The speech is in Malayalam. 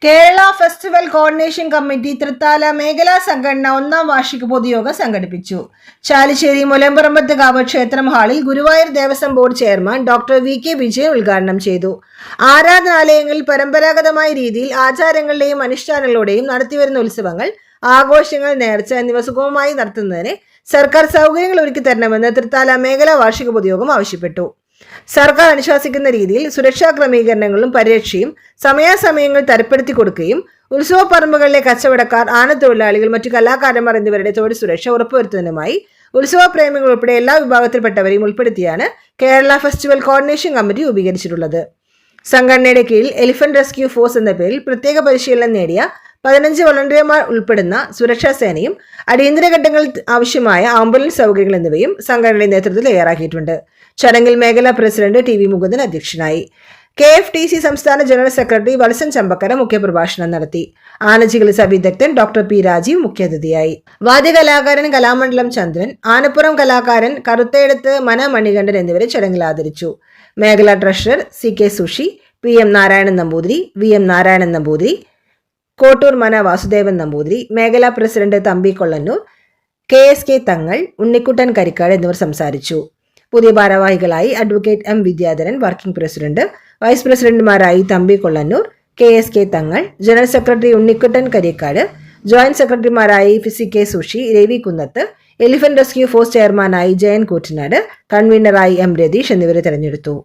Kerala festival coordination committee Thrithala മേഖലാ സംഘടന 1ാം വാർഷിക പൊതുയോഗം സംഘടിപ്പിച്ചു. ചാലിശ്ശേരി മുലമ്പറമ്പത്തുകാവ് ക്ഷേത്രം ഹാളിൽ Guruvayur Devaswom board chairman doctor VK. Vijayan ഉദ്ഘാടനം ചെയ്തു. ആരാധനാലയങ്ങളിൽ പരമ്പരാഗതമായ രീതിയിൽ ആചാരങ്ങളുടെയും അനുഷ്ഠാനങ്ങളുടെയും നടത്തിവരുന്ന ഉത്സവങ്ങൾ, ആഘോഷങ്ങൾ, നേർച്ച എന്നിവ സുഗമമായി നടത്തുന്നതിന് സർക്കാർ സൗകര്യങ്ങൾ ഒരുക്കി തരണമെന്ന് തൃത്താല മേഖലാ വാർഷിക പൊതുയോഗം ആവശ്യപ്പെട്ടു. സർക്കാർ അനുശാസിക്കുന്ന രീതിയിൽ സുരക്ഷാ ക്രമീകരണങ്ങളും പരിരക്ഷയും സമയാസമയങ്ങൾ തരപ്പെടുത്തി കൊടുക്കുകയും ഉത്സവ പറമ്പുകളിലെ കച്ചവടക്കാർ, ആനത്തൊഴിലാളികൾ, മറ്റു കലാകാരന്മാർ എന്നിവരുടെ തൊഴിൽ സുരക്ഷ ഉറപ്പുവരുത്തുന്നതിനുമായി ഉത്സവ പ്രേമികൾ ഉൾപ്പെടെ എല്ലാ വിഭാഗത്തിൽപ്പെട്ടവരെയും ഉൾപ്പെടുത്തിയാണ് കേരള ഫെസ്റ്റിവൽ കോർഡിനേഷൻ കമ്മിറ്റി രൂപീകരിച്ചിട്ടുള്ളത്. സംഘടനയുടെ കീഴിൽ എലിഫന്റ് റെസ്ക്യൂ ഫോഴ്സ് എന്ന പേരിൽ പ്രത്യേക പരിശീലനം നേടിയ 15 വളണ്ടിയർമാർ ഉൾപ്പെടുന്ന സുരക്ഷാ സേനയും അടിയന്തര ഘട്ടങ്ങളിൽ ആവശ്യമായ ആംബുലൻസ് സൗകര്യങ്ങൾ എന്നിവയും സംഘടനയുടെ നേതൃത്വത്തിൽ തയ്യാറാക്കിയിട്ടുണ്ട്. ചടങ്ങിൽ മേഖലാ പ്രസിഡന്റ് ടി.വി. മുകുന്ദൻ അധ്യക്ഷനായി. KFTC സംസ്ഥാന ജനറൽ സെക്രട്ടറി വത്സൻ ചമ്പക്കര മുഖ്യപ്രഭാഷണം നടത്തി. ആനചികിത്സാ വിദഗ്ധൻ ഡോക്ടർ പി. രാജീവ് മുഖ്യാതിഥിയായി. വാദ്യകലാകാരൻ കലാമണ്ഡലം ചന്ദ്രൻ, ആനപ്പുറം കലാകാരൻ കറുത്തേടത്ത് മന മണികണ്ഠൻ എന്നിവരെ ചടങ്ങിൽ ആദരിച്ചു. മേഖലാ treasurer CK Sushi, PM Narayanan Namboothiri, VM Narayanan Namboothiri, Kottoor Mana Vasudevan Namboothiri, മേഖലാ പ്രസിഡന്റ് തമ്പി കൊള്ളന്നൂർ, KSK തങ്ങൾ, ഉണ്ണിക്കുട്ടൻ കരിക്കാട് എന്നിവർ സംസാരിച്ചു. പുതിയ ഭാരവാഹികളായി advocate M. Vidyadharan, working president, vice പ്രസിഡന്റുമാരായി Thampi Kollannur, KSK Thangal, general secretary Unnikuttan Karikkad, joint സെക്രട്ടറിമാരായി CK Sushi, Ravi Kunnath, elephant rescue force ചെയർമാനായി ജയൻ കൂറ്റനാട്, കൺവീനറായി M. രതീഷ് എന്നിവരെ തെരഞ്ഞെടുത്തു.